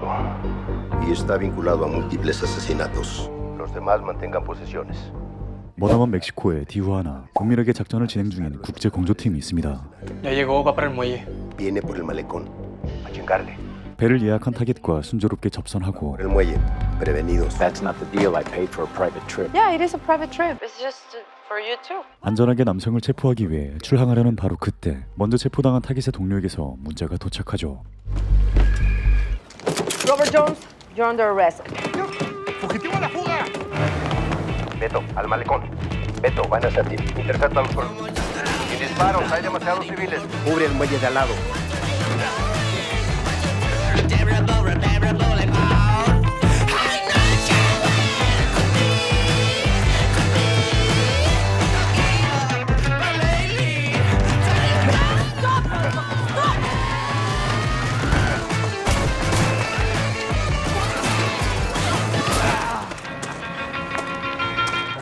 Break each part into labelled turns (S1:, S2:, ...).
S1: peligroso y está vinculado a múltiples asesinatos. Los demás mantengan posesiones.
S2: 머나먼 멕시코의 티후아나, 은밀하게 작전을 진행 중인 국제 공조팀이 있습니다.
S3: Ya llegó, va para el muelle.
S1: Viene por el malecón. A chingarle.
S2: 배를 예약한 타겟과 순조롭게 접선하고
S1: Por el muelle. Prevenidos.
S4: That's not the deal I paid for a private trip.
S5: Yeah, it is a private trip. It's just for you too.
S2: 안전하게 남성을 체포하기 위해 출항하려는 바로 그때 먼저 체포당한 타겟의 동료에게서 문자가 도착하죠.
S5: Robert Jones, you're under arrest.
S6: ¡Fugitivo a la fuga!
S1: Beto, al malecón. Beto, van hacia ti. Interceptalos por... Sin disparos, hay demasiados civiles. Cubre el muelle de al lado.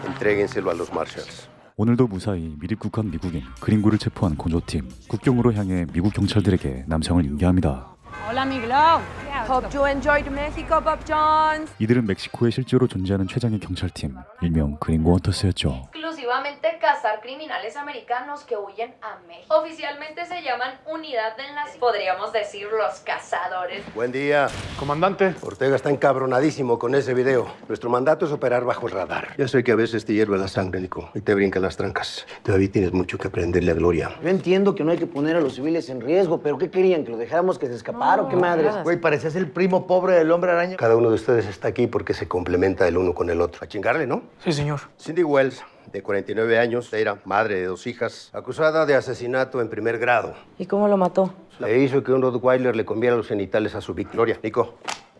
S1: Entréguenselo a los Marshalls.
S2: 오늘도 무사히 미입국한 미국인 그린구를 체포한 공조팀. 국경으로 향해 미국 경찰들에게 남성을 인계합니다.
S5: Hola, mi Glow. Hope you enjoyed Mexico, Bob Jones.
S2: 이들은 멕시코에 실제로 존재하는 최장의 경찰팀, 일명 그린고 헌터스였죠.
S7: Exclusivamente cazar criminales americanos que huyen a México. Oficialmente se llaman Unidad del Nazi. Podríamos decir los cazadores.
S1: Buen día.
S6: Comandante.
S1: Ortega está encabronadísimo con ese video. Nuestro mandato es operar bajo el radar. Ya sé que a veces te hierve la sangre, Nico, y te brincan las trancas. Todavía tienes mucho que aprenderle a Gloria.
S8: Yo entiendo que no hay que poner a los civiles en riesgo, pero ¿qué querían? ¿Que lo dejáramos que se escapara o qué madres?
S9: Güey, parecías el primo pobre del hombre araña.
S1: Cada uno de ustedes está aquí porque se complementa el uno con el otro. A chingarle, ¿no?
S3: Sí, señor.
S1: Cindy Wells, de 49 años, era madre de 2 hijas, acusada de asesinato en primer grado.
S5: ¿Y cómo lo mató?
S1: Le hizo que un Rottweiler le comiera los genitales a su Victoria. Nico,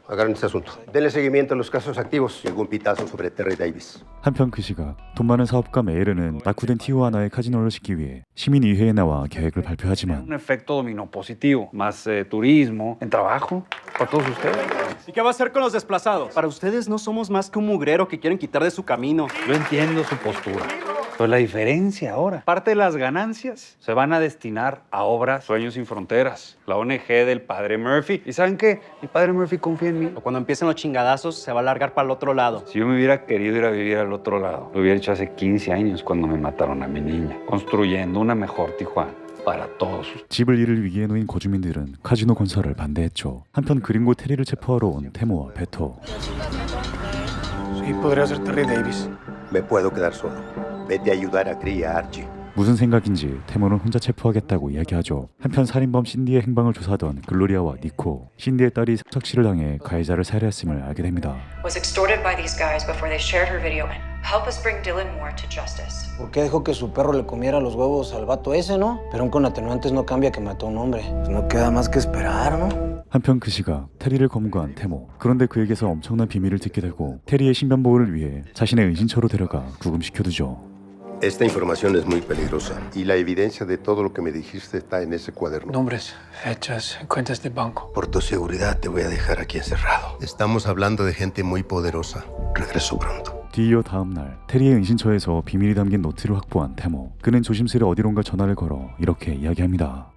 S1: agarren este asunto. Denle seguimiento a los casos activos y algún pitazo sobre Terry Davis.
S2: 한편 그 시각 돈 많은 사업가 메이르는 낙후된 티후아나의 카지노를 짓기 위해 시민의회에 나와 계획을 발표하지만
S10: Un efecto dominó positivo, más turismo, en trabajo, para todos ustedes.
S11: ¿Y qué va a hacer con los desplazados? Para ustedes no somos más que un mugrero que quieren quitar de su camino.
S10: Yo entiendo su postura. Pero la diferencia ahora, parte de las ganancias se van a destinar a obras Sueños sin Fronteras, la ONG del padre Murphy. ¿Y saben qué? Mi padre Murphy confía en mí.
S11: Cuando empiecen los chingadazos, se va a largar para el otro lado.
S10: Si yo me hubiera querido ir a vivir al otro lado, lo hubiera hecho hace 15 años cuando me mataron a mi niña, construyendo una mejor Tijuana. para todos.
S2: 집을 잃을 위기에 놓인 거주민들은 카지노 건설을 반대했죠. 한편 그린고 테리를 체포하러 온 테모와 베토.
S3: Sí, podría ser Terry Davis.
S1: Me puedo quedar solo. Vete a ayudar a Cree y a Archie.
S2: 무슨 생각인지 테모는 혼자 체포하겠다고 이야기하죠. 한편 살인범 신디의 행방을 조사하던 글로리아와 니코, 신디의 딸이 착취를 당해 가해자를 살해했음을 알게 됩니다.
S12: Was extorted by these guys before they shared her video and help us bring Dylan Moore to justice.
S8: ¿Por qué dejó que su perro le comiera los huevos al vato ese, no? Pero con atenuantes no cambia que mató a un hombre. Pues no queda más que esperar, ¿no?
S2: 한편 그 시각 테리를 검거한 테모. 그런데 그에게서 엄청난 비밀을 듣게 되고 테리의 신변 보호를 위해 자신의 은신처로 데려가 구금시켜두죠.
S1: Esta información es muy peligrosa y la evidencia de todo lo que me dijiste está en ese cuaderno.
S3: Nombres, fechas, cuentas de banco.
S1: Por tu seguridad te voy a dejar aquí encerrado. Estamos hablando de gente muy poderosa. Regreso pronto.
S2: 뒤이어 다음 날 테리의 은신처에서 비밀이 담긴 노트를 확보한 테모. 그는 조심스레 어디론가 전화를 걸어 이렇게 이야기합니다.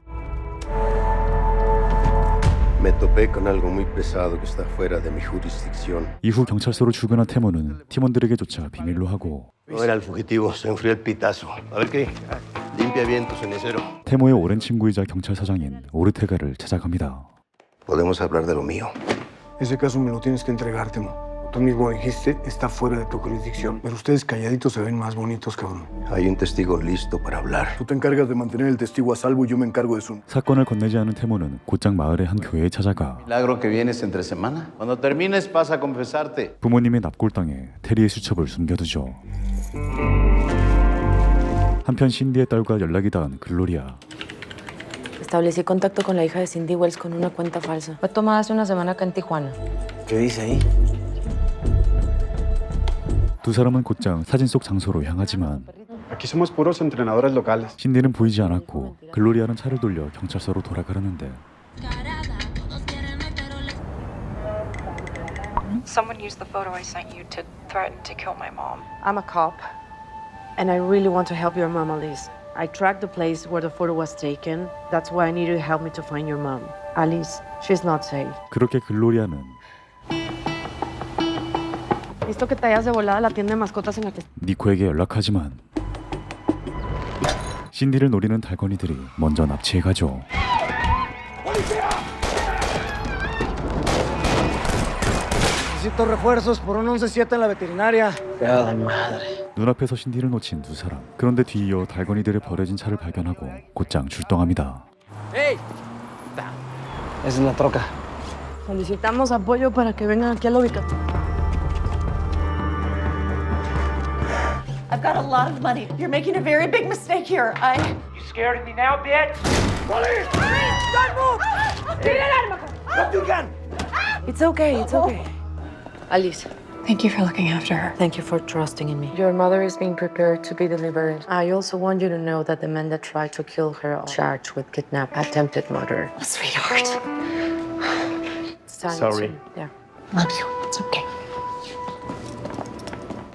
S1: Me topé con algo muy pesado que está fuera de mi jurisdicción.
S2: 이후 경찰서로 출근한 테모는 팀원들에게조차 비밀로 하고
S1: No era el fugitivo, se enfrió el pitazo. A ver qué. Limpia bien tu cenicero.
S2: 테모의 오랜 친구이자 경찰서장인 오르테가를 찾아갑니다.
S1: Podemos hablar de lo mío.
S6: Ese caso me lo tienes que entregar, Temo. Tú mismo dijiste, está fuera de tu jurisdicción. Pero ustedes calladitos se ven más bonitos, cabrón.
S1: Hay un testigo listo para hablar.
S6: Tú te encargas de mantener el testigo a salvo y yo me encargo de su...
S2: 사건을 건네지 않은 테모는 곧장 마을의 한 교회에 찾아가
S4: Milagro que vienes entre semana. Cuando termines pasa a confesarte.
S2: 부모님의 납골당에 테리의 수첩을 숨겨두죠. 한편 신디의 딸과 연락이 닿은 글로리아.
S5: Establecí contacto con la hija de Cindy Wells con una cuenta falsa. Fue tomada hace una semana acá en Tijuana.
S8: ¿Qué dice ahí?
S2: 두 사람은 곧장 사진 속 장소로 향하지만
S6: Aquí somos puros entrenadores locales.
S2: 신디는 보이지 않았고 글로리아는 차를 돌려 경찰서로 돌아가려는데
S12: Someone used the photo I sent you to threaten to kill my mom.
S5: I'm a cop, and I really want to help your mom, Elise. I tracked the place where the photo was taken. That's why I need you to help me to find your mom. Alice, she's not safe.
S2: 그렇게 글로리아는
S5: Visto que te hayas de volada a la tienda de mascotas en la que...
S2: 니코에게 연락하지만 신디를 노리는 달건이들이 먼저 납치해가죠.
S8: Necesito refuerzos por un 11-7 en la veterinaria. ¡Cada madre!
S2: 눈앞에서 신디를 놓친 두 사람. 그런데 뒤이어 달건이들의 버려진 차를 발견하고 곧장 출동합니다.
S8: ¡Ey! Esa es la troca.
S5: Solicitamos apoyo para que vengan aquí a la ubicación.
S7: I've got a lot of money. You're making a very big mistake here.
S3: You scared of me now, bitch?
S7: Police! Don't move! Tira el arma!
S3: Drop your gun!
S5: It's okay, it's okay. Alice,
S12: Thank you for looking after her.
S5: thank you for trusting in me. Your mother is being prepared to be delivered. I also want you to know that the men that tried to kill her are charged with attempted murder.
S12: Oh, sweetheart.
S5: It's time
S3: Sorry.
S5: Yeah.
S12: Love you. It's okay.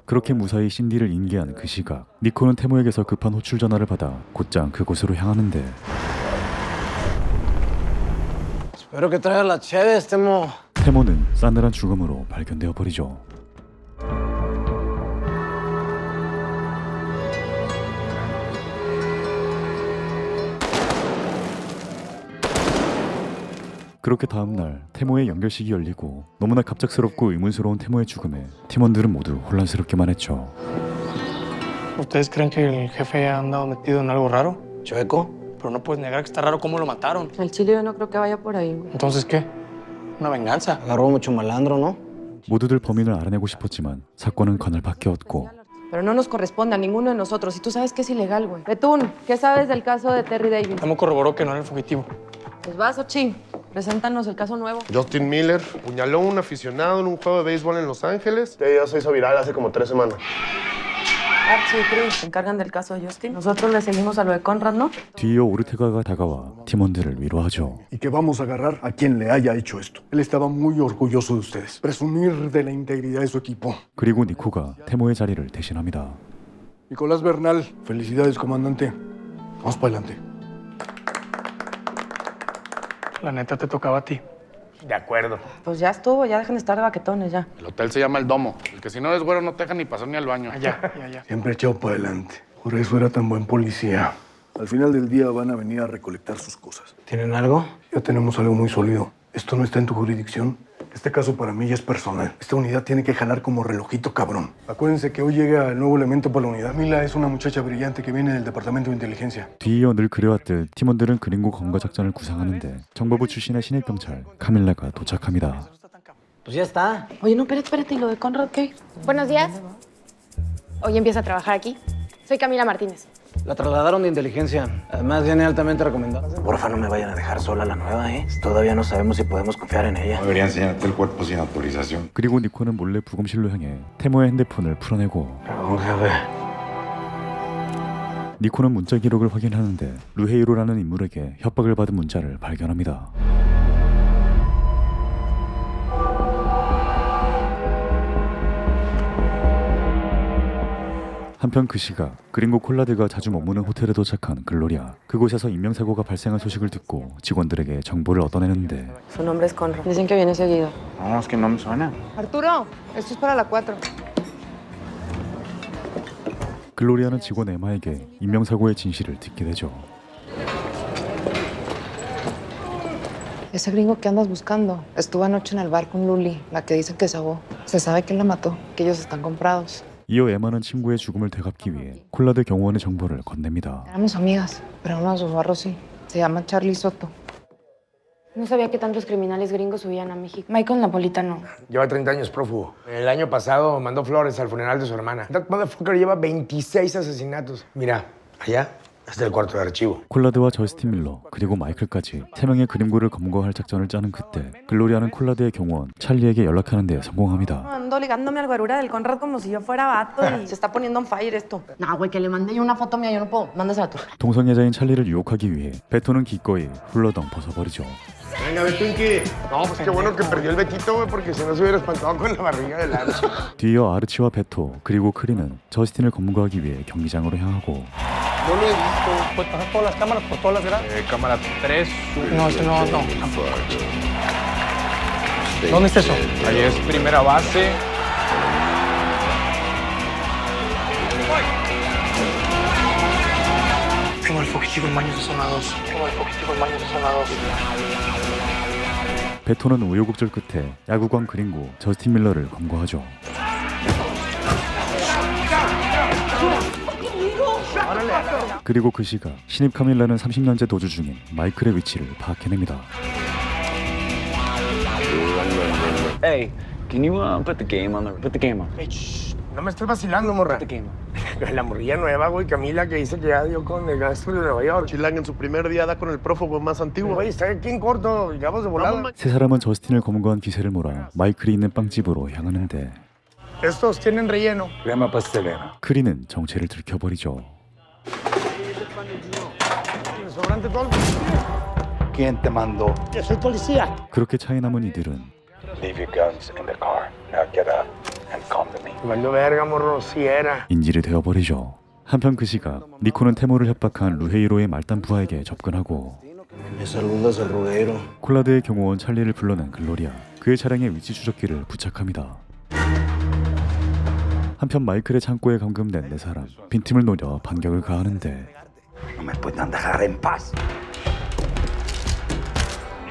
S2: 그렇게 무사히 신디를 인계한 그 시각, 니코는 테모에게서 급한 호출 전화를 받아 곧장 그곳으로 향하는데
S8: Espero que traigas las cheves, Temo.
S2: 테모는 싸늘한 죽음으로 발견되어 버리죠. 그렇게 다음날 테모의 연결식이 열리고 너무나 갑작스럽고 의문스러운 테모의 죽음에 팀원들은 모두 혼란스럽기만 했죠.
S3: ¿Ustedes creen que el jefe ha andado metido en algo raro?
S8: ¿Chueco?
S3: Pero no puedes negar que está raro cómo lo mataron.
S5: El chile yo no creo que vaya por ahí.
S3: Entonces, ¿qué? ¿Una venganza?
S8: Agarró mucho malandro, ¿no?
S2: 모두들 범인을 알아내고 싶었지만 사건은 관할 바뀌었고
S5: Pero no nos corresponde a ninguno de nosotros. Y tú sabes que es ilegal, güey. Betún, ¿qué sabes del caso de Terry Davis?
S3: Temo corroboró que no era el fugitivo.
S5: Pues vas, Ochi. Preséntanos el caso nuevo.
S1: Justin Miller puñaló a un aficionado en un juego de béisbol en Los Ángeles. Este video se hizo viral hace como 3 semanas.
S5: Archie y Chris se encargan del caso de Justin. Nosotros le seguimos a lo de Conrad, ¿no?
S2: 뒤이어 오르테가가 다가와 팀원들을 위로하죠.
S6: Y que vamos a agarrar a quien le haya hecho esto. Él estaba muy orgulloso de ustedes. Presumir de la integridad de su equipo.
S2: 그리고 니코가 테모의 자리를 대신합니다.
S6: Nicolás Bernal, felicidades, comandante. Vamos para adelante.
S3: La neta te tocaba a ti.
S9: De acuerdo.
S5: Pues ya estuvo, ya dejen de estar de baquetones, ya.
S10: El hotel se llama El Domo. El que si no eres güero no te deja ni pasar ni al baño.
S3: Ya.
S6: Siempre echado para adelante. Por eso era tan buen policía. Al final del día van a venir a recolectar sus cosas.
S8: ¿Tienen algo?
S6: Ya tenemos algo muy sólido. Esto no está en tu jurisdicción. Este caso para mí ya es personal. Esta unidad tiene que jalar como relojito cabrón. Acuérdense que hoy llega el nuevo elemento para la unidad. Mila es una muchacha brillante que viene del departamento de inteligencia.
S2: 뒤이어 늘 그래왔듯 팀원들은 그린고 검거 작전을 구상하는데 정보부 출신의 신입 경찰 카밀라가 도착합니다.
S8: Pues ya está.
S5: Oye, no, espérate, ¿y lo de Conrad qué?
S13: Buenos días. Hoy empieza a trabajar aquí. Soy Camila Martínez.
S8: La trasladaron de inteligencia. Además, viene altamente recomendada. Porfa, no me vayan a dejar sola la nueva, ¿eh? Todavía no sabemos si podemos confiar en ella.
S14: Debería enseñarte el cuerpo sin autorización.
S2: 그리고 니코는 몰래 부검실로 향해 테모의 핸드폰을 풀어내고
S8: Perdón, jefe.
S2: 니코는 문자 기록을 확인하는데 루헤이로라는 인물에게 협박을 받은 문자를 발견합니다. 한편 그 시각 그린고 콜라드가 자주 머무는 호텔에 도착한 글로리아. 그곳에서 인명사고가 발생한 소식을 듣고 직원들에게 정보를 얻어내는데
S5: Su nombre es Conrad. Dicen que viene seguido.
S10: No, es que no me suena.
S13: Arturo, esto es para la 4.
S2: 글로리아는 직원 에마에게 인명사고의 진실을 듣게 되죠.
S13: Ese gringo que andas buscando estuvo anoche en el bar con Luli, la que dicen que se ahogó. Se sabe quién la mató, que ellos están comprados.
S2: 이어 에마는 친구의 죽음을 되갚기 위해 콜라드 경호원의 정보를 건넵니다.
S13: Éramos amigas, pero uno de sus barros sí. Se llama Charlie Soto. No sabía que tantos criminales gringos subían a México. Michael Napolitano.
S9: Lleva 30 años prófugo. El año pasado mandó flores al funeral de su hermana. That motherfucker lleva 26 asesinatos. Mira, allá está el cuarto de archivo.
S2: 콜라드와 저스틴 밀러 그리고 마이클까지 3명의 그림고를 검거할 작전을 짜는 그때 글로리아는 콜라드의 경호원 찰리에게 연락하는 데 성공합니다.
S5: Ando ligándome al guarura del Conrad como si yo fuera vato y se está poniendo on fire esto. No, güey, que le mande yo una foto mía, yo no puedo. Mándasela tú.
S2: 동성애자인 찰리를 유혹하기 위해 베토는 기꺼이 훌러덩 벗어버리죠.
S1: Venga, Betunqui. No, pues qué bueno que perdió el Betito, güey, porque si no se hubiera espantado con la barriga del Archie.
S2: 뒤이어 아르치와 베토 그리고 크리는 저스틴을 검거하기 위해 경기장으로 향하고
S3: No lo he visto. ¿Puedes pasar todas las cámaras por todas las gradas?
S9: Cámara 3.
S3: No, ese no. ¿Dónde está eso?
S9: Ahí es primera base.
S3: Tengo el fugitivo en baños de zona 2.
S2: 베토는 우여곡절 끝에 야구광 그린고 저스틴 밀러를 검거하죠. 그리고 그 시각 신입 카밀라는 30년째 도주 중인 마이클의 위치를 파악해냅니다.
S10: Hey, can you put the game on? Put the game on.
S9: Hey, shh, no me estés vacilando, morra.
S10: Put the game on.
S9: La morrilla nueva, güey, Camila, que dice que ya dio con el gastro de Nueva York.
S1: Chilang en su primer día da con el prófugo más antiguo.
S9: Güey, está aquí en corto, llegamos de volada.
S2: 세 사람은 저스틴을 검거한 기세를 몰아 마이클이 있는 빵집으로 향하는데
S9: Estos tienen relleno.
S10: Crema pastelera.
S2: 크리는 정체를 들켜버리죠.
S9: Sobrante todo.
S10: ¿Quién te mandó?
S9: Yo soy policía.
S2: 그렇게 차에 남은 이들은
S14: Leave your guns in the car. Now get up and come to me.
S9: Valió verga, morro, si era.
S2: 인질이 되어버리죠. 한편 그 시각 니코는 테모를 협박한 루헤이로의 말단 부하에게 접근하고
S8: Me saludas al ruguero.
S2: 콜라드의 경호원 찰리를 불러낸 글로리아 그의 차량에 위치 추적기를 부착합니다. 한편 마이클의 창고에 감금된 네 사람 빈틈을 노려 반격을 가하는데
S14: No me pueden dejar en paz.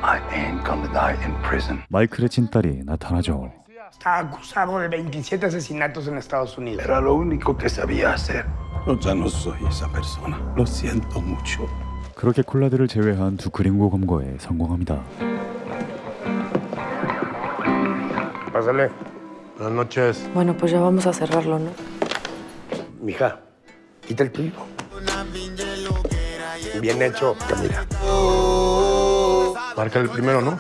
S14: I ain't gonna die in prison.
S2: 마이클의 친딸이 나타나죠.
S9: Está acusado de 27 asesinatos en Estados Unidos.
S14: Era lo único que sabía hacer. Yo ya no soy esa persona. Lo siento mucho.
S2: 그렇게 콜라드를 제외한 두 그린고 검거에 성공합니다.
S9: Pásale.
S1: Buenas noches.
S5: Bueno, pues ya vamos a cerrarlo, ¿no?
S9: Mija, quita el tuyo. Bien hecho, Camila.
S1: Marca el primero, ¿no?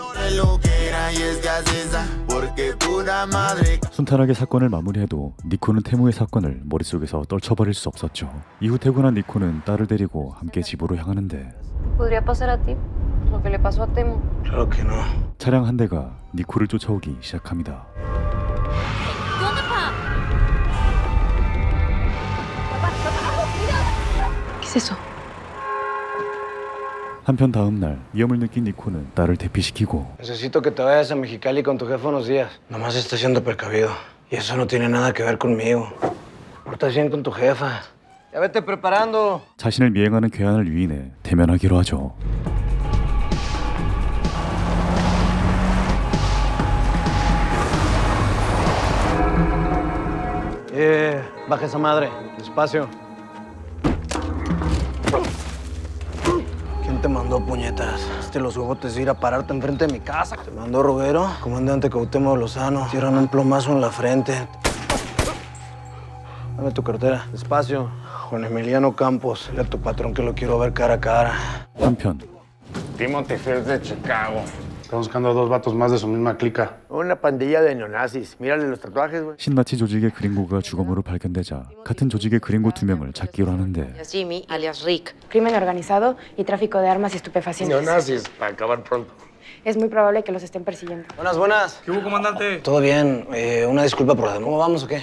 S2: 순탄하게 사건을 마무리해도 니코는 테무의 사건을 머릿속에서 떨쳐버릴 수 없었죠. 이후 퇴근한 니코는 딸을 데리고 함께 집으로 향하는데
S7: ¿Podría pasar a ti? Lo que le pasó a Temo.
S8: Claro que no.
S2: 차량 한 대가 니코를 쫓아오기 시작합니다.
S5: ¿Qué es eso?
S2: 한편 다음 날 위험을 느낀 니코는 딸을 대피시키고
S8: Necesito que te vayas a Mexicali con tu jefe unos días. Nomás está siendo precavido. Y eso no tiene nada que ver conmigo. Portas bien con tu jefa. Ya vete preparando.
S2: 자신을 미행하는 괴한을 유인해 대면하기로 하죠.
S8: Baja esa madre. Despacio. ¿Quién te mandó, puñetas? Los huevotes de ir a pararte enfrente de mi casa. Te mandó Ruguero, comandante Cuauhtémoc Lozano. Tiraron un plomazo en la frente. Dame tu cartera. Despacio. Juan Emiliano Campos. Dile a tu patrón que lo quiero ver cara a cara.
S2: 한편
S9: Timothy Fields de Chicago.
S14: Está buscando a dos vatos más de su misma clica.
S9: Una pandilla de neonazis. Mírale los tatuajes, güey.
S2: 신나치 조직의 그린고가 주검으로 발견되자 같은 조직의 그린고 2명을 찾기로 하는데
S5: Jimmy, alias Rick.
S13: Crimen organizado y tráfico de armas y estupefacientes.
S9: Neonazis, para acabar pronto.
S13: Es muy probable que los estén persiguiendo.
S8: Buenas, buenas.
S3: ¿Qué hubo, comandante?
S8: Todo bien. Una disculpa por la demora. ¿Cómo vamos o qué?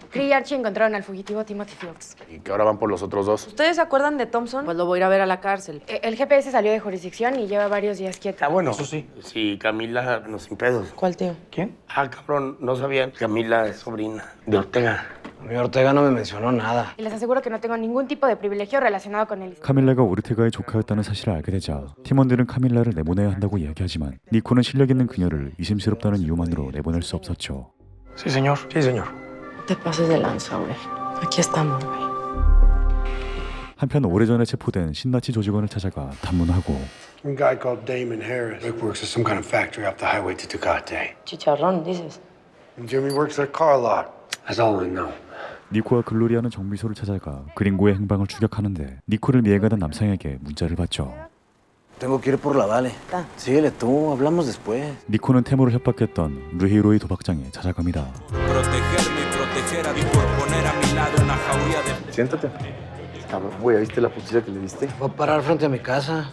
S13: Cree y Archie encontraron al fugitivo Timothy Fields.
S14: Y que ahora van por los otros dos.
S5: ¿Ustedes se acuerdan de Thompson? Pues lo voy a ir a ver a la cárcel.
S13: El GPS salió de jurisdicción y lleva varios días quieto.
S9: Ah, bueno, eso sí. Sí, Camila, no sin pedos.
S5: ¿Cuál tío?
S9: ¿Quién? Ah, cabrón, no sabía. Camila es sobrina de Ortega.
S8: Mi Ortega no me mencionó nada.
S13: Y les aseguro que no tengo ningún tipo de privilegio relacionado con él.
S2: 카밀라가 오르테가의 조카였다는 사실을 알게 되자 팀원들은 카밀라를 내보내야 한다고 이야기하지만 니코는 실력 있는 그녀를 의심스럽다는 이유만으로 내보낼 수 없었죠.
S3: Sí, señor. Sí, señor.
S5: Te pases de lanza, güey. Aquí estamos, güey.
S2: 한편 오래전에 체포된 신나치 조직원을 찾아가 탐문하고
S6: A guy called Damon Harris. Rick works at some kind of factory off the highway to Tecate.
S5: Chicharrón, dices.
S6: And Jimmy works at a car lot. That's all I know.
S2: 니코와 글로리아는 정비소를 찾아가 그린고의 행방을 추격하는데 니코를 미행하던 남상에게 문자를 받죠.
S8: Tengo que ir por la Vale. Síguele tú, hablamos después.
S2: 니코는 테모를 협박했던 루히로의 도박장에 찾아갑니다.
S15: Siéntate. Cabrón, güey, ¿viste la putiza que le diste?
S8: Voy a parar frente a mi casa.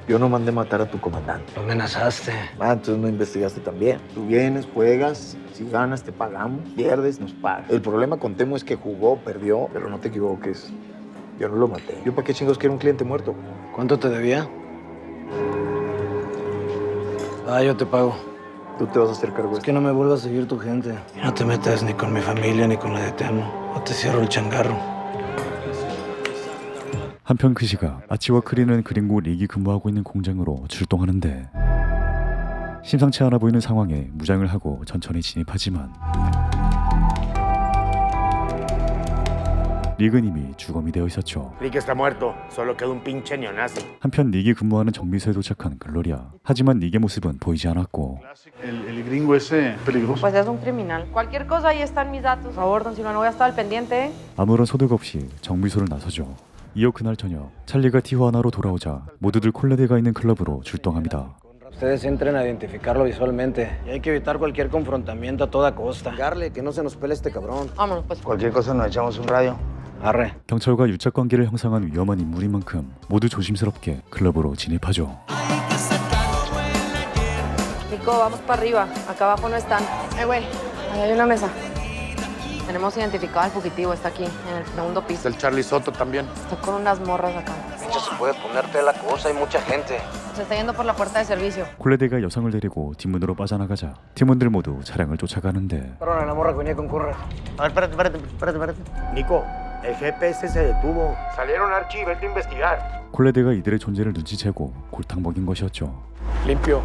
S15: Yo no mandé matar a tu comandante.
S8: Lo amenazaste.
S15: Ah, entonces no investigaste también. Tú vienes, juegas, si ganas te pagamos, pierdes, nos pagas. El problema con Temo es que jugó, perdió, pero no te equivoques. Yo no lo maté. ¿Yo para qué chingos quiero un cliente muerto?
S8: ¿Cuánto te debía? Yo te pago.
S15: Tú te vas a hacer cargo de
S8: Es que no me vuelvas a seguir tu gente. Y no te metas ni con mi familia ni con la de Temo. O te cierro el changarro.
S2: 한편 그 시각 아치와 크리는 그린고 릭이 근무하고 있는 공장으로 출동하는데 심상치 않아 보이는 상황에 무장을 하고 천천히 진입하지만 릭은 이미 주검이 되어 있었죠.
S9: Rick está muerto. Solo queda un pinche neonazi.
S2: 한편 릭이 근무하는 정비소에 도착한 글로리아. 하지만 릭의 모습은 보이지 않았고
S4: El gringo ese peligroso.
S5: Pues es un criminal. Cualquier cosa, ahí están mis datos. Por favor, don Silvano, voy a estar al pendiente.
S2: 아무런 소득 없이 정비소를 나서죠. 이어 그날 저녁 찰리가 티후아나로 돌아오자 모두들 콜레드가 있는 클럽으로 출동합니다.
S8: Ustedes entren a identificarlo visualmente. Y hay que evitar cualquier confrontamiento a toda costa.
S15: Darle, que no se nos pele este cabrón.
S5: Vámonos, pues.
S15: Cualquier cosa nos echamos un radio.
S8: Arre.
S2: 경찰과 유착 관계를 형성한 위험한 인물인 만큼 모두 조심스럽게 클럽으로 진입하죠.
S5: Nico, vamos para arriba. Acá abajo no están. Güey, ahí hay una mesa. Tenemos identificado al fugitivo. Está aquí, en el segundo piso.
S9: El Charlie Soto también.
S5: Está con unas morras acá.
S8: Pinche, se puede ponerte la cosa, hay mucha gente.
S5: Se está yendo por la puerta de servicio.
S2: 콜레드가 여성을 데리고 뒷문으로 빠져나가자 팀원들 모두 차량을 쫓아가는데
S8: Perdona, la morra que venía con Corra.
S15: A ver, espérate. Nico, el GPS se detuvo.
S9: Salieron Archie y vete a investigar.
S2: 콜레드가 이들의 존재를 눈치채고 골탕 먹인 것이었죠.
S3: Limpio.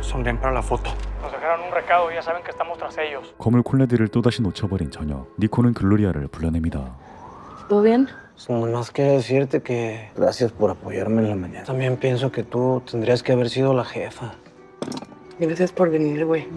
S3: Sonríen para la foto. Nos dejaron un recado y ya saben que estamos tras ellos.
S2: 검을 콜레드를 또다시 놓쳐버린 저녁. 니코는 글로리아를 불러냅니다.
S5: ¿Todo bien?
S8: Nomás quiero decirte que gracias por apoyarme en la mañana. También pienso que tú tendrías que haber sido la jefa.
S5: Gracias por venir, güey.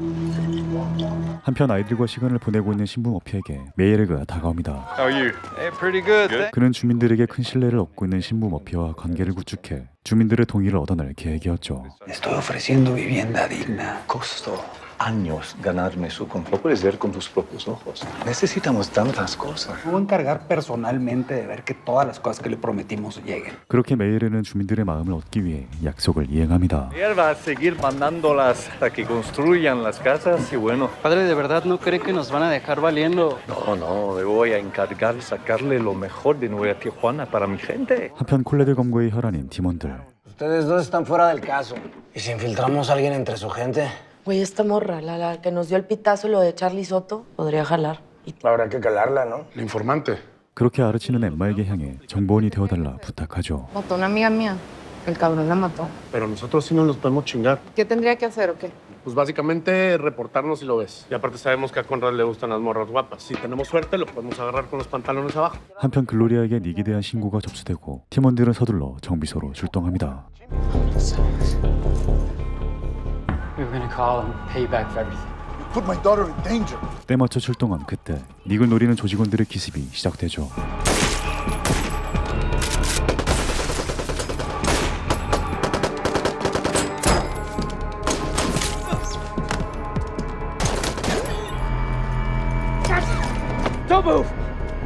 S2: 한편 아이들과 시간을 보내고 있는 신부 머피에게 메이레그가 다가옵니다.
S10: How are you? Hey, pretty good.
S2: 그는 주민들에게 큰 신뢰를 얻고 있는 신부 머피와 관계를 구축해 주민들의 동의를 얻어낼 계획이었죠.
S14: Estoy ofreciendo vivienda digna. Costó años ganarme su confianza. Lo puedes ver con tus propios ojos. Necesitamos tantas cosas. Me voy a encargar personalmente de ver que todas las cosas que le prometimos lleguen.
S2: 그렇게 메이레는 주민들의 마음을 얻기 위해 약속을 이행합니다.
S16: Él va a seguir mandándolas hasta que construyan las casas y bueno.
S11: Padre, ¿de verdad no cree que nos van a dejar valiendo?
S16: No, me voy a encargar de sacarle lo mejor de Nueva Tijuana para mi gente.
S2: 한편 콜레드 검거의 혈안인 팀원들.
S8: Ustedes dos están fuera del caso. ¿Y si infiltramos a alguien entre su gente?
S5: Güey, esta morra, la que nos dio el pitazo, lo de Charlie Soto, podría jalar.
S9: Habrá que calarla, ¿no? El informante.
S2: 그렇게 아르치는 엠마에게 향해 정보원이 되어달라 부탁하죠.
S13: Mató a una amiga mía. El cabrón la mató.
S6: Pero nosotros sí nos los podemos chingar.
S13: ¿Qué tendría que hacer o qué?
S6: Pues básicamente reportarnos si lo ves. Y aparte sabemos que a Conrad le gustan las morras guapas. Si tenemos suerte, lo podemos agarrar con los pantalones abajo.
S2: 한편 글로리아에게 닉에 대한 신고가 접수되고 팀원들은 서둘러 정비소로 출동합니다.
S11: We were gonna call and pay you back for everything.
S14: Put my daughter in danger.
S2: 때맞춰 출동한 그때 닉을 노리는 조직원들의 기습이 시작되죠.
S8: Don't move!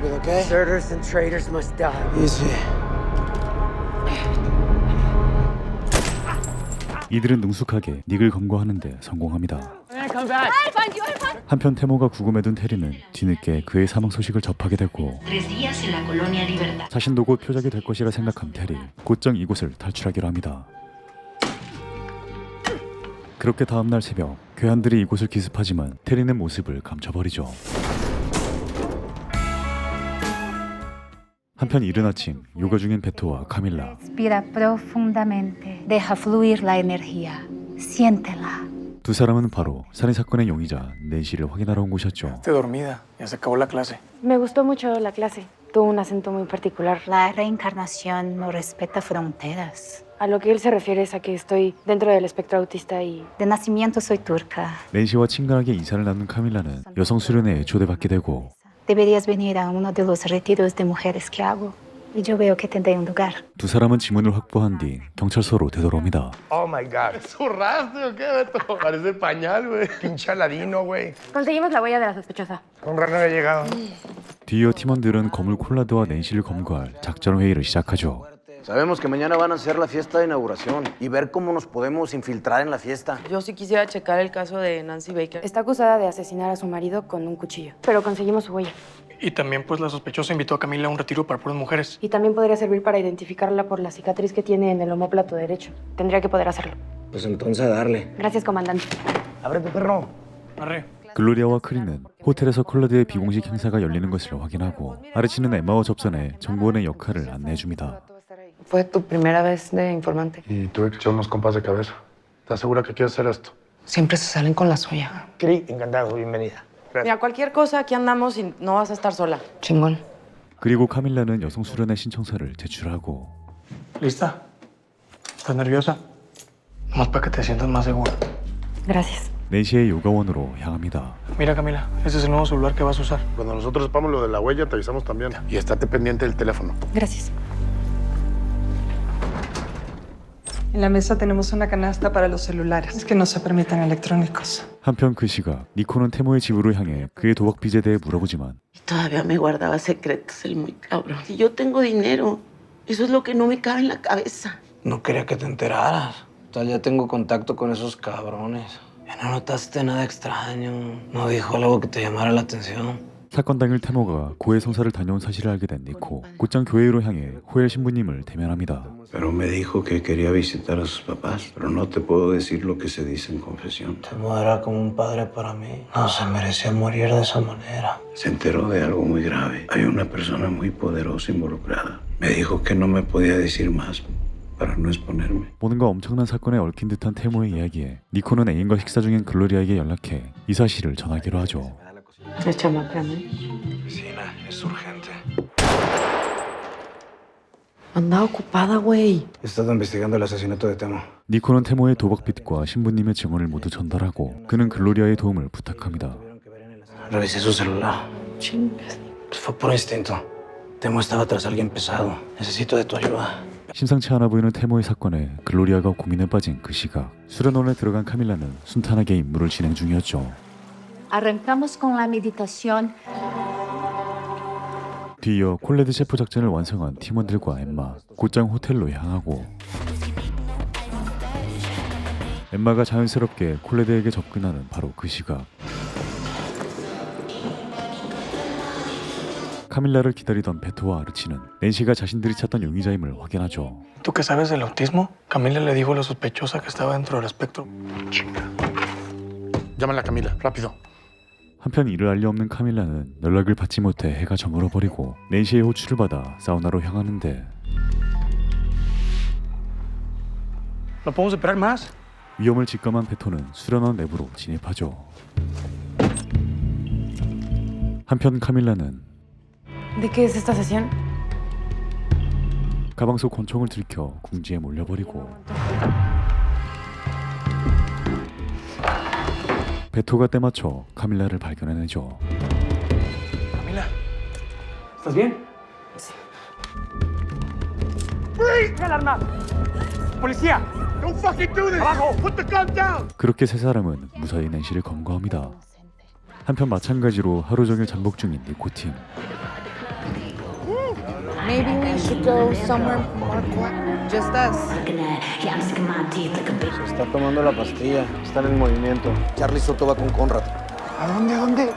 S8: You okay?
S5: Deserters and traitors must die.
S8: Easy.
S2: 이들은 능숙하게 닉을 검거하는데 성공합니다. 한편 테모가 구금해둔 테리는 뒤늦게 그의 사망 소식을 접하게 되고 자신도 곧 표적이 될 것이라 생각한 테리 곧장 이곳을 탈출하기로 합니다. 그렇게 다음날 새벽 괴한들이 이곳을 기습하지만 테리는 모습을 감춰버리죠. 한편 이른 아침 요가 중인 베토와 카밀라.
S17: Respira profundamente. Deja fluir la energía. Siéntela.
S2: 두 사람은 바로 살인사건의 용의자 낸시를 확인하러 온 곳이었죠.
S3: Esté dormida. Ya se acabó la clase.
S17: Me gustó mucho la clase. Tuvo un acento muy particular. La reencarnación no respeta fronteras. A lo que él se refiere es a que estoy dentro del espectro autista y... De nacimiento soy turca.
S2: 낸시와 친근하게 인사를 나눈 카밀라는 여성 수련회에 초대받게 되고
S17: Deberías venir a uno de los retiros de mujeres que hago. Y yo veo que tendré un lugar.
S2: 두 사람은 지문을 확보한 뒤 경찰서로 되돌아옵니다.
S9: Oh my God. ¿Zurraste o qué, Beto? Parece pañal, güey. Pinche Aladino, güey.
S17: Conseguimos la huella de la sospechosa.
S9: Conrad no había llegado.
S2: 뒤이어 팀원들은 거물 콜라드와 낸시를 검거할 작전 회의를 시작하죠.
S8: Sabemos que mañana van a hacer la fiesta de inauguración y ver cómo nos podemos infiltrar en la fiesta.
S5: Yo sí quisiera checar el caso de Nancy Baker.
S17: Está acusada de asesinar a su marido con un cuchillo. Pero conseguimos su huella.
S3: Y también, pues, la sospechosa invitó a Camila a un retiro para puras mujeres.
S17: Y también podría servir para identificarla por la cicatriz que tiene en el omóplato derecho. Tendría que poder hacerlo.
S8: Pues entonces a darle.
S17: Gracias, comandante.
S8: ¡Ábrete, perro!
S3: Arre.
S2: 글로리아와 크리는 호텔에서 콜레드의 비공식 행사가 열리는 것을 확인하고 아르치는 엠마와 접선해 정보원의 역할을 안내해줍니다.
S13: ¿Fue tu primera vez de informante?
S6: Y tuve que echar unos compas de cabeza. ¿Estás segura que quieres hacer esto?
S13: Siempre se salen con la suya.
S9: Cri, encantado, bienvenida.
S13: Mira, cualquier cosa, aquí andamos y no vas a estar sola. Chingón.
S2: 그리고 카밀라는 여성 수련의 신청서를 제출하고
S3: ¿Lista? ¿Estás nerviosa? Nomás para que te sientas más segura.
S17: Gracias.
S2: 4시의 요가원으로 향합니다.
S3: Mira, Camila, ese es el nuevo celular que vas a usar.
S6: Cuando nosotros sepamos lo de la huella, te avisamos también. Y estate pendiente del teléfono.
S17: Gracias.
S18: En la mesa tenemos una canasta para los celulares que no se permitan electrónicos.
S2: 한편 그 시각 니코는 테모의 집으로 향해 그의 도박 빚에 대해 물어보지만
S19: Todavía me guardaba secretos el muy cabrón. Si yo tengo dinero, eso es lo que no me cabe en la cabeza.
S8: No quería que te enteraras. Tal, ya tengo contacto con esos cabrones. Ya no notaste nada extraño. No dijo algo que te llamara la atención.
S2: 사건 당일 테모가 고해 성사를 다녀온 사실을 알게 된 니코 곧장 교회로 향해 호엘 신부님을 대면합니다.
S20: Pero me dijo que quería visitar a sus papás, pero no te puedo decir lo que se dice en confesión.
S8: Temo era como un padre para mí. No se merecía morir de esa manera.
S20: Se enteró de algo muy grave. Hay una persona muy poderosa involucrada. Me dijo que no me podía decir más para no exponerme.
S2: 뭔가 엄청난 사건에 얽힌 듯한 테모의 이야기에 니코는 애인과 식사 중인 글로리아에게 연락해 이 사실을 전하기로 하죠.
S5: ¿Es chamaca, no?
S8: Vecina, es urgente.
S5: Anda ocupada, güey.
S8: He estado investigando el asesinato de Temo.
S2: 니코는 테모의 도박빚과 신부님의 증언을 모두 전달하고 그는 글로리아의 도움을 부탁합니다.
S8: Revisé su celular.
S5: Chingas.
S8: Fue por instinto. Temo estaba tras alguien pesado. Necesito de tu ayuda.
S2: 심상치 않아 보이는 테모의 사건에 글로리아가 고민에 빠진 그 시각 수련원에 들어간 카밀라는 순탄하게 임무를 진행 중이었죠.
S21: Arrancamos con la meditación.
S2: 뒤이어 콜레드 체포 작전을 완성한 팀원들과 엠마 곧장 호텔로 향하고 엠마가 자연스럽게 콜레드에게 접근하는 바로 그 시각 카밀라를 기다리던 베토와 아르치는 낸시가 자신들이 찾던 용의자임을 확인하죠.
S3: ¿Tú qué sabes del autismo? Camila le dijo a la sospechosa que estaba dentro del espectro.
S6: Llámala a Camila, rápido.
S2: 한편 이를 알리 없는 카밀라는 연락을 받지 못해 해가 저물어버리고 낸시의 호출을 받아 사우나로 향하는데
S3: ¿No podemos esperar más?
S2: 위험을 직감한 베토는 수련원 내부로 진입하죠. 한편 카밀라는
S13: ¿De qué es esta sesión?
S2: 가방 속 권총을 들켜 궁지에 몰려버리고 베토가 때맞춰 카밀라를 발견해내죠.
S3: Camila, ¿estás bien?
S9: ¡Freeze! ¡El arma! ¡Policía! ¡Don't fucking do this! ¡Abajo! ¡Put the gun down!
S2: 그렇게 세 사람은 무사히 낸시를 검거합니다. 한편 마찬가지로 하루 종일 잠복 중인 니코팀.
S13: Maybe we should go somewhere more quiet. Just us.
S8: Se está tomando la pastilla. Están en movimiento. Charlie Soto va con Conrad.
S9: ¿A dónde? ¿A dónde?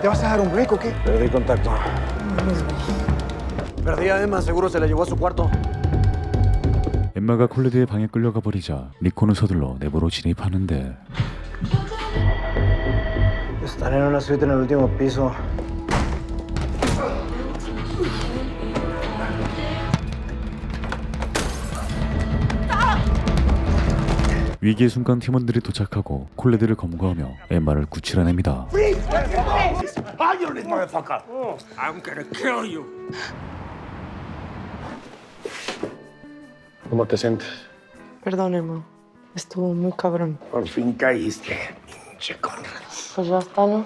S9: ¿Te vas a dar un break o qué?
S8: Perdí contacto. Perdí a Emma. Seguro se la llevó a su cuarto.
S2: 엠마가 콜레드의 방에 끌려가 버리자 니코는 서둘러 내부로 진입하는데
S8: Están en una suite en el último piso.
S2: 위기의 순간 팀원들이 도착하고 콜레드를 검거하며 엠마를 구출해냅니다.
S9: I'm gonna kill you.
S6: ¿Cómo te sientes?
S5: Perdón, hermano. Estuvo muy cabrón.
S9: Por fin caíste, pinche Conrad.
S5: Pues ya está, ¿no?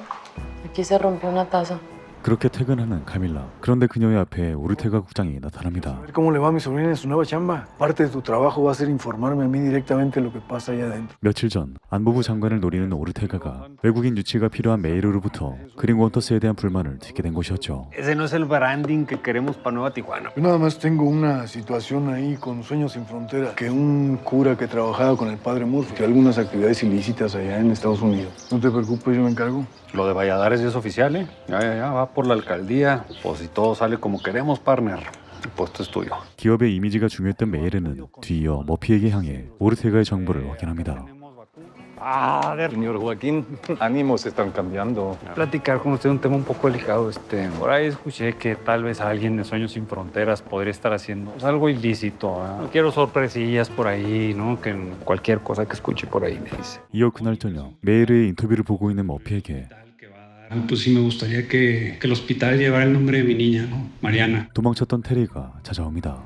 S5: Aquí se rompió una taza.
S2: 그렇게 퇴근하는 카밀라. 그런데 그녀의 앞에 오르테가 국장이 나타납니다.
S6: A ver cómo le va a mi sobrina en su nueva chamba. Parte de tu trabajo va a ser informarme a mí directamente lo que pasa allá adentro.
S2: 며칠 전 안보부 장관을 노리는 오르테가가 외국인 유치가 필요한 메이로로부터 그린워터스에 대한 불만을 듣게 된 것이었죠.
S10: Ese no es el branding que queremos para Nueva Tijuana.
S6: Yo nada más tengo una situación ahí con Sueños Sin Frontera, que un cura que trabajaba con el padre Murphy, que algunas actividades ilícitas allá en Estados Unidos. No te preocupes, yo me encargo.
S10: Lo de Valladares ya es oficial, ¿eh? Ya va por la alcaldía, pues si todo sale como queremos, partner, el puesto es tuyo.
S2: 기업의 이미지가 중요했던 메일은 뒤이어 머피에게 향해 오르테가의 정보를 확인합니다.
S16: Señor Joaquín, ánimos están cambiando.
S10: Platicar con usted es un tema un poco delicado. Por ahí escuché que tal vez alguien de Sueños Sin Fronteras podría estar haciendo algo ilícito. No quiero sorpresillas por ahí, ¿no? Que cualquier cosa que escuche por ahí me dice.
S2: 이어 그날 저녁 메일의 인터뷰를 보고 있는 머피에게
S12: Pues sí me gustaría que el hospital llevara el nombre de mi niña, ¿no? Mariana.
S2: 도망쳤던 테리가 찾아옵니다.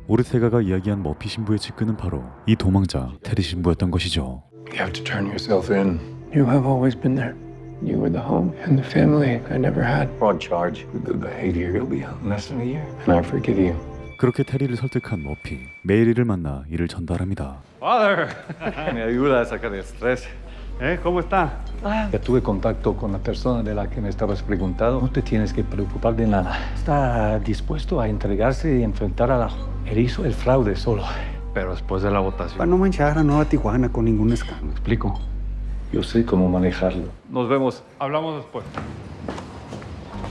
S2: 오르테가가 이야기한 머피 신부의 측근은 바로 이 도망자 테리 신부였던 것이죠.
S22: You have to turn yourself in. You have always been there. You were the home and the family I never had.
S16: Fraud charge.
S22: With good behavior, you'll be out in less than a year. And I forgive you.
S2: 그렇게 테리를 설득한 머피, 메이리를 만나 이를 전달합니다.
S10: Father, me ayuda a sacar el estrés. ¿Cómo está?
S16: Ya tuve contacto con la persona de la que me estabas preguntando. No te tienes que preocupar de nada. Está dispuesto a entregarse y enfrentar a la... Él hizo el fraude solo.
S10: Pero después de la votación.
S12: Para no manchar a Nueva Tijuana con ningún escándalo.
S10: ¿Me explico?
S16: Yo sé cómo manejarlo.
S10: Nos vemos. Hablamos después.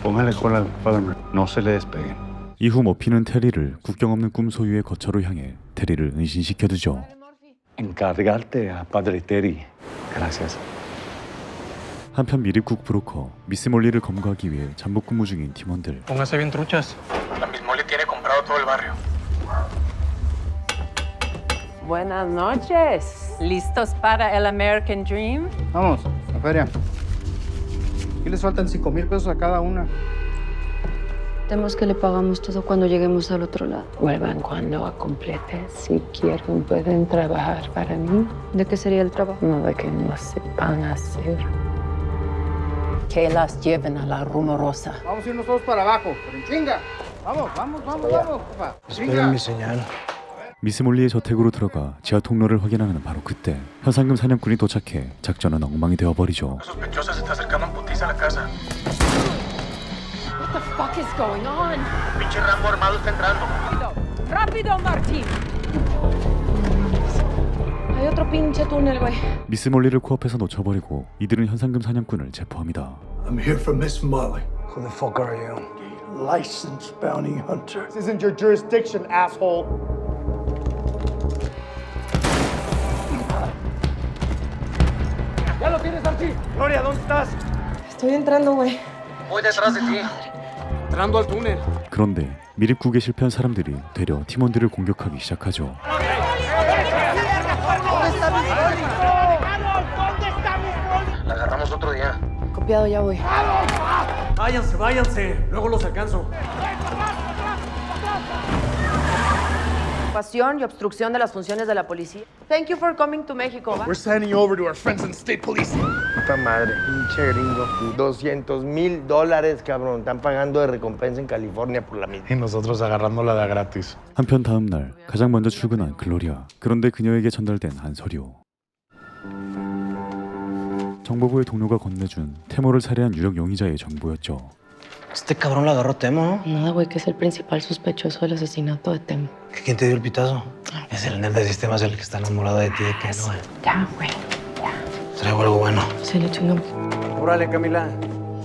S10: Póngale cola al Father. No se le despeguen.
S2: 이후 머피는 테리를 국경 없는 꿈 소유의 거처로 향해 테리를 은신시켜두죠.
S16: Encargarte a Padre Terry. Gracias.
S2: 한편 미립국 브로커 미스 몰리를 검거하기 위해 잠복 근무 중인 팀원들.
S3: Póngase bien truchas.
S6: La Miss Molly tiene comprado todo el barrio.
S23: Buenas noches. ¿Listos para el American Dream?
S11: Vamos, a la feria. Aquí les faltan 5,000 pesos a cada una.
S5: Tenemos que le pagamos todo cuando lleguemos al otro lado.
S23: Vuelvan cuando complete. Si quieren, pueden trabajar para mí.
S5: ¿De qué sería el trabajo?
S23: No de que no sepan hacer. Que las lleven a la rumorosa.
S11: Vamos a irnos todos para abajo, pero en chinga. Vamos, papá.
S8: Esperen mi señal.
S2: 미스 몰리의 저택으로 들어가 지하 통로를 확인하는 바로 그때 현상금 사냥꾼이 도착해 작전은 엉망이 되어버리죠.
S6: Sospechosa se está acercando en putiza a la casa.
S23: What the fuck is going on?
S6: Pinche Rambo armado está entrando.
S23: ¡Rápido, Martín!
S5: Hay otro pinche túnel, güey.
S2: 미스 몰리를 코앞에서 놓쳐버리고 이들은 현상금 사냥꾼을 체포합니다.
S6: I'm here for Miss Molly.
S8: Who the fuck are you?
S6: Licensed bounty hunter.
S11: This isn't your jurisdiction, asshole.
S6: ¡Ya lo tienes, Archie! Gloria, ¿dónde estás?
S5: Estoy entrando, güey.
S6: Voy detrás de ti. Entrando al túnel.
S2: 그런데 미립국에 실패한 사람들이 되려 팀원들을 공격하기 시작하죠.
S6: La agarramos otro día.
S5: Copiado, ya voy.
S6: Váyanse. Luego los alcanzo.
S5: Ocupación y obstrucción de las funciones de la policía. Thank you for coming to Mexico.
S6: We're sending you over to our friends in state police.
S8: Puta madre, pinche gringo. $200,000, cabrón. Están pagando de recompensa en California por la misma.
S9: Y nosotros agarrándola de gratis.
S2: 한편 다음 날 가장 먼저 출근한 글로리아. 그런데 그녀에게 전달된 한 서류. 정보부의 동료가 건네준 테모를 살해한 유력 용의자의 정보였죠.
S8: Este cabrón la agarró Temo, ¿no?
S5: Nada, güey, que es el principal sospechoso del asesinato de Temo.
S8: ¿Quién te dio el pitazo? Es el nerd de sistemas el que está enamorado de ti, de que no.
S5: Ya, güey.
S8: Traigo algo bueno.
S5: Se le chingamos.
S8: Órale, Camila.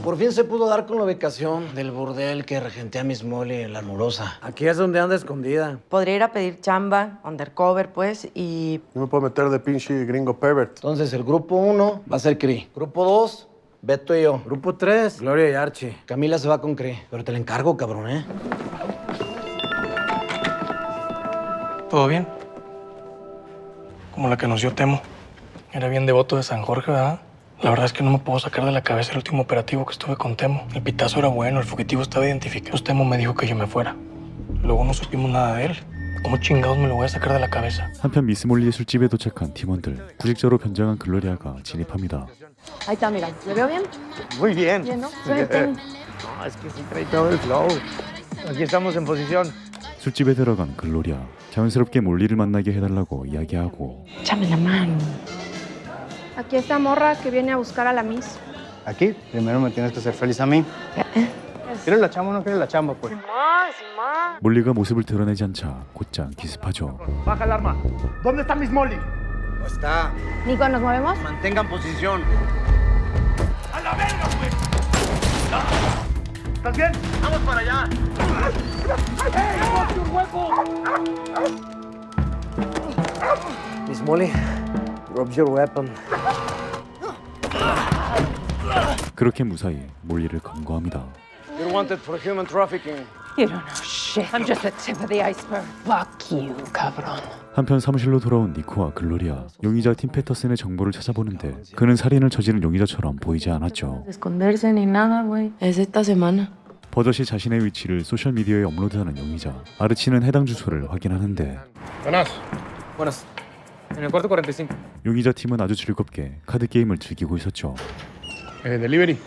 S8: Por fin se pudo dar con la ubicación del burdel que regentea Miss Molly en La Rumorosa. Aquí es donde anda escondida.
S5: Podría ir a pedir chamba, undercover, pues, y...
S6: No me puedo meter de pinche gringo pervert.
S8: Entonces, el grupo 1 va a ser Cree. Grupo 2, Beto y yo. Grupo 3, Gloria y Archie. Camila se va con Cree. Pero te la encargo, cabrón, ¿eh?
S3: ¿Todo bien? Como la que nos dio Temo. Era bien devoto de San Jorge, ¿verdad? La verdad es que no me puedo sacar de la cabeza el último operativo que estuve con Temo. El pitazo era bueno, el fugitivo estaba identificado. Pues Temo me dijo que yo me fuera. Luego no supimos nada de él. ¿Cómo chingados me lo voy a sacar de la cabeza?
S2: 한편 미스 몰리의 술집에 도착한 팀원들. 구직자로 변장한 글로리아가 진입합니다.
S5: Ahí está, mira. ¿Le veo bien?
S8: Muy bien.
S5: Bien, ¿no? Suerte.
S8: No, es que sí trae todo el flow. Aquí estamos en posición.
S2: 술집에 들어간 글로리아. 자연스럽게 몰리를 만나게 해달라고 이야기하고.
S5: Échame la mano.
S17: Aquí esta morra que viene a buscar a la Miss.
S11: Aquí, primero me tienes que hacer feliz a mí. ¿Quieres la chamba o no quieres la chamba, pues?
S2: 몰리가 모습을 드러내지 않자 곧장 기습하죠.
S6: Baja el arma. ¿Dónde está Miss Molly?
S8: No está.
S17: Nico, ¿nos movemos?
S8: Mantengan posición.
S15: ¿Estás bien? Vamos para allá.
S8: Miss Molly, drop your weapon.
S2: 그렇게 무사히 몰리를 검거합니다.
S8: You're wanted for human trafficking.
S23: You don't know shit. I'm just the tip of the iceberg. Fuck you, cabrón.
S2: 한편 사무실로 돌아온 니코와 글로리아, 용의자 팀 패터슨의 정보를 찾아보는데 그는 살인을 저지른 용의자처럼 보이지 않았죠.
S5: Esconderse ni nada, güey. Es esta semana.
S2: 버젓이 자신의 위치를 소셜미디어에 업로드하는 용의자, 아르치는 해당 주소를 확인하는데
S1: Buenas. En el cuarto 45.
S2: 용의자 팀은 아주 즐겁게 카드 게임을 즐기고 있었죠.
S6: Delivery.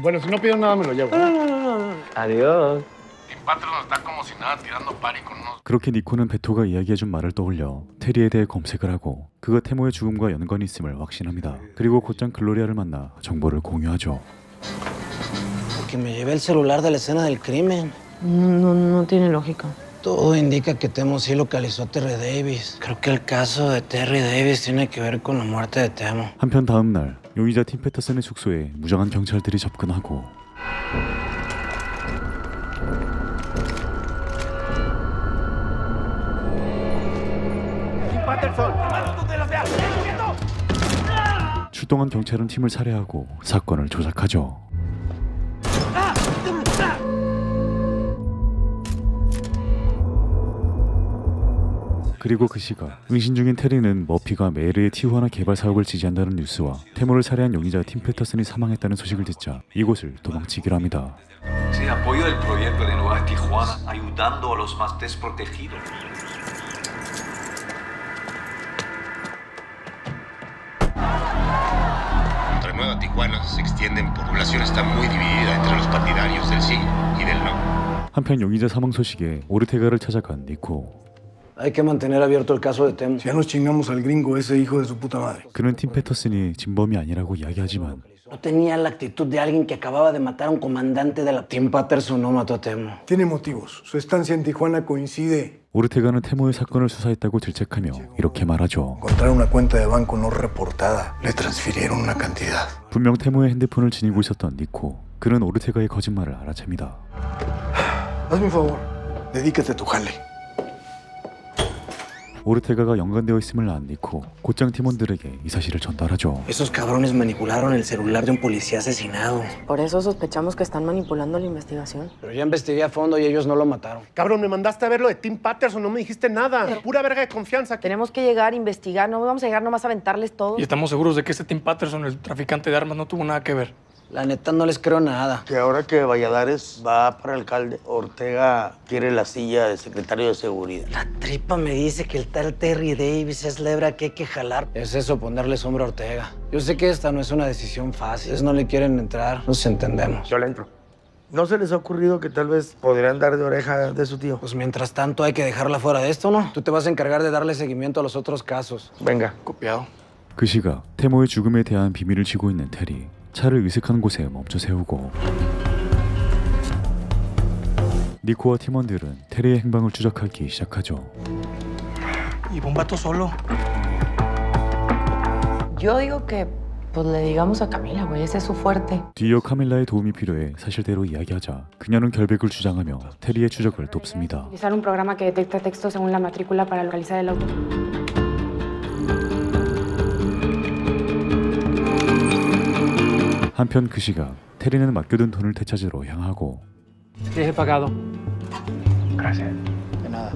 S6: Bueno, si no pido nada me lo llevo.
S8: Adiós.
S2: 그렇게 니코는 베토가 이야기해준 말을 떠올려 테리에 대해 검색을 하고 그가 테모의 죽음과 연관이 있음을 확신합니다. 그리고 곧장 글로리아를 만나 정보를 공유하죠.
S8: Porque me llevé el celular de la escena del crimen.
S5: No tiene lógica.
S8: Todo indica que Temo sí localizó a Terry Davis. Creo que el caso de Terry Davis tiene que ver con la muerte de Temo.
S2: 한편 다음 날 용의자 팀 패터슨의 숙소에 무장한 경찰들이 접근하고 출동한 경찰은 팀을 살해하고 사건을 조작하죠. 그리고 그 시각 은신 중인 테리는 머피가 메르의 티후아나 개발 사업을 지지한다는 뉴스와 테모를 살해한 용의자 팀 패터슨이 사망했다는 소식을 듣자 이곳을 도망치기로 합니다.
S4: Sí, apoyo el proyecto de Nueva Tijuana, ayudando a los más desprotegidos.
S7: Contra Nueva Tijuana se extienden por población está muy dividida entre los partidarios del sí y del no.
S2: 한편 용의자 사망 소식에 오르테가를 찾아간 니코.
S8: Hay que mantener abierto el caso de Temo.
S6: Ya nos chingamos al gringo, ese hijo de su puta madre.
S2: 그는 팀 패터슨이 진범이 아니라고 이야기하지만
S8: No tenía la actitud de alguien que acababa de matar a un comandante de la... Tim Patterson no mató a Temo.
S6: Tiene motivos. Su estancia en Tijuana coincide.
S2: 오르테가는 테모의 사건을 수사했다고 질책하며 이렇게 말하죠.
S6: Encontraron una cuenta de banco no reportada. Le transfirieron una cantidad.
S2: 분명 테모의 핸드폰을 지니고 있었던 니코. 그는 오르테가의 거짓말을 알아챕니다.
S6: Hazme un favor. Dedícate a tu jale.
S2: 오르테가가 연관되어 있음을 안 니코 곧장 팀원들에게 이 사실을 전달하죠.
S8: Esos cabrones manipularon el celular de un policía asesinado.
S5: Por eso sospechamos que están manipulando la investigación.
S8: Pero ya investigué a fondo y ellos no lo mataron.
S15: Cabrón, me mandaste a ver lo de Tim Patterson, no me dijiste nada. Pura verga de confianza.
S5: Tenemos que llegar, investigar, no vamos a llegar nomás a aventarles todo.
S3: Y estamos seguros de que este Tim Patterson, el traficante de armas, no tuvo nada que ver.
S8: La neta no les creo nada.
S15: Que ahora que Valladares va para alcalde, Ortega quiere la silla de secretario de seguridad.
S8: La tripa me dice que el tal Terry Davis es lebra que hay que jalar. Es eso, ponerle sombra a Ortega. Yo sé que esta no es una decisión fácil. Ustedes no le quieren entrar, nos entendemos.
S15: Yo le entro. ¿No se les ha ocurrido que tal vez podrían dar de oreja de su tío?
S8: Pues mientras tanto hay que dejarla fuera de esto, ¿no? Tú te vas a encargar de darle seguimiento a los otros casos.
S15: Venga.
S3: Copiado.
S2: 그 시각 테모의 죽음에 대한 비밀을 쥐고 있는 테리. 차를 의식한 곳에 멈춰 세우고 니코와 팀원들은 테리의 행방을 추적하기 시작하죠.
S3: Y un vato solo.
S5: Yo digo que pues le digamos a Camila, güey, ese es su fuerte.
S2: 뒤이어 카밀라의 도움이 필요해 사실대로 이야기하자 그녀는 결백을 주장하며 테리의 추적을 돕습니다.
S17: Utilizar un programa que detecta textos según la matrícula para localizar el auto.
S2: 한편 그 시각 테리는 맡겨둔 돈을 되찾으러 향하고
S10: Sí, he pagado.
S14: Gracias.
S8: De nada.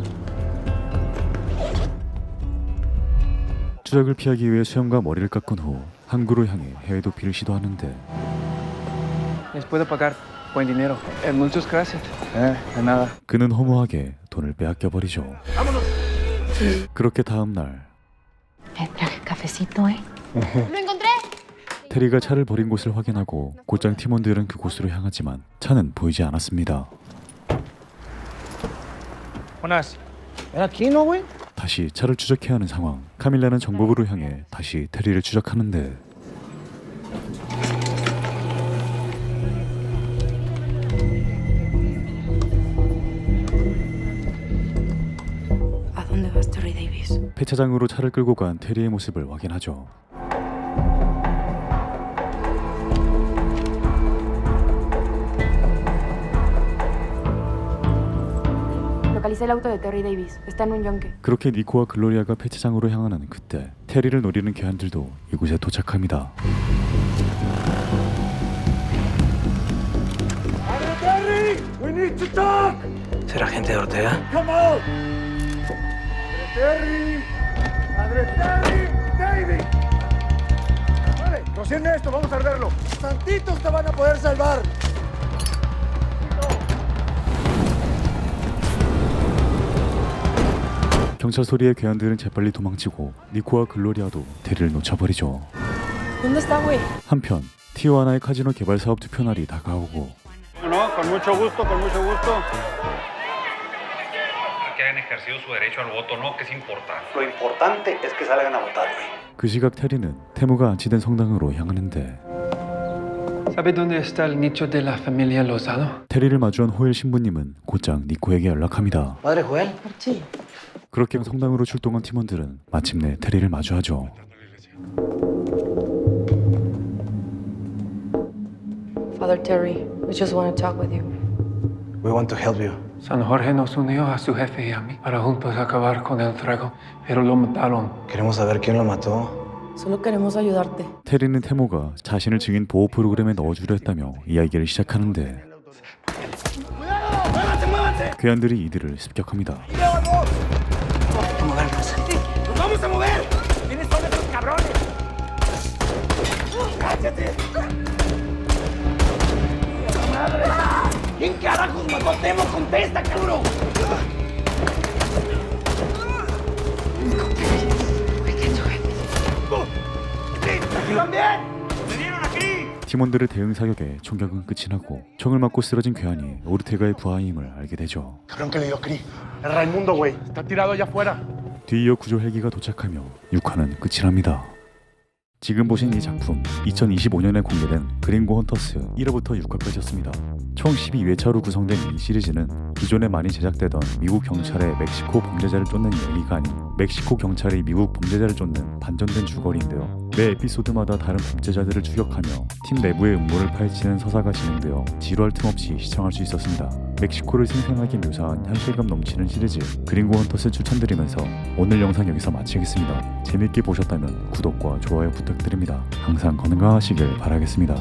S2: 추적을 피하기 위해 수염과 머리를 깎은 후 항구로 향해 해외 도피를 시도하는데
S1: Les puedo pagar. Buen dinero. Muchas gracias.
S14: De nada.
S2: 그는 허무하게 돈을 빼앗겨버리죠. 그렇게 다음 날
S21: Me traje cafecito, ¿eh? ¡Lo encontré!
S2: 테리가 차를 버린 곳을 확인하고 곧장 팀원들은 그곳으로 향하지만 차는 보이지 않았습니다.
S1: Buenas.
S8: Era aquí, ¿no, güey?
S2: 다시 차를 추적해야 하는 상황. 카밀라는 정보부로 향해 다시 테리를 추적하는데
S5: ¿A dónde vas, Terry Davis?
S2: 폐차장으로 차를 끌고 간 테리의 모습을 확인하죠.
S17: Localicé el auto de Terry Davis. Está en un yonque.
S2: 그렇게 니코와 글로리아가 폐차장으로 향하는 그때 테리를 노리는 괴한들도 이곳에 도착합니다.
S6: Terry, we need to talk.
S8: ¿Será gente de Ortega?
S6: Come out. Terry, Padre Terry, David. Vale, no sienten esto, vamos a arderlo. Santitos te van a poder salvar.
S2: 경찰 소리에 괴한들은 재빨리 도망치고 니코와 글로리아도 테리를 놓쳐버리죠.
S5: ¿Dónde está, güey?
S2: 한편 티juana의 카지노 개발 사업 투표날이 다가오고
S10: No, con mucho gusto, con mucho gusto.
S18: Que hayan ejercido su derecho al voto, ¿no? Que es importante.
S14: Lo importante es que salgan a votar, güey.
S2: 그 시각 테리는 테무가 안치된 성당으로 향하는데
S12: ¿Sabe dónde está el nicho de la familia Lozado?
S2: 테리를 마주한 호엘 신부님은 곧장 니코에게 연락합니다.
S8: Padre Joel.
S5: Sí.
S2: 그렇게 성당으로 출동한 팀원들은 마침내 테리를 마주하죠.
S5: Father Terry, we just want to talk with you.
S8: We want to help you.
S12: San Jorge nos unió a su jefe y a mí para juntos acabar con el fuego, pero lo mataron.
S8: Queremos saber quién lo mató.
S5: Solo queremos ayudarte.
S2: 테리는 테모가 자신을 증인 보호 프로그램에 넣어주려 했다며 이야기를 시작하는데 괴한들이 이들을 습격합니다.
S6: ¡Nos vamos a mover! ¿Quiénes son esos cabrones? ¡Cállate! ¡Madre! ¿Quién carajos mató a Temo? ¡Contesta, cabrón! ¡También! ¡Me dieron aquí!
S2: 팀원들의 대응 사격에 총격은 끝이 나고 총을 맞고 쓰러진 괴한이 오르테가의 부하임을 알게 되죠.
S6: Cabrón que le dio Cris. Es Raimundo, güey. Está tirado allá afuera.
S2: 뒤이어 구조 헬기가 도착하며 6화는 끝이 납니다. 지금 보신 이 작품 2025년에 공개된 그린고 헌터스 1화부터 6화까지였습니다. 총 12회차로 구성된 이 시리즈는 기존에 많이 제작되던 미국 경찰의 멕시코 범죄자를 쫓는 이야기가 아닌 멕시코 경찰이 미국 범죄자를 쫓는 반전된 줄거리인데요. 매 에피소드마다 다른 범죄자들을 추격하며 팀 내부의 음모를 파헤치는 서사가 진행되어 지루할 틈 없이 시청할 수 있었습니다. 멕시코를 생생하게 묘사한 현실감 넘치는 시리즈 그린고 헌터스 추천드리면서 오늘 영상 여기서 마치겠습니다. 재밌게 보셨다면 구독과 좋아요 부탁드립니다. 항상 건강하시길 바라겠습니다.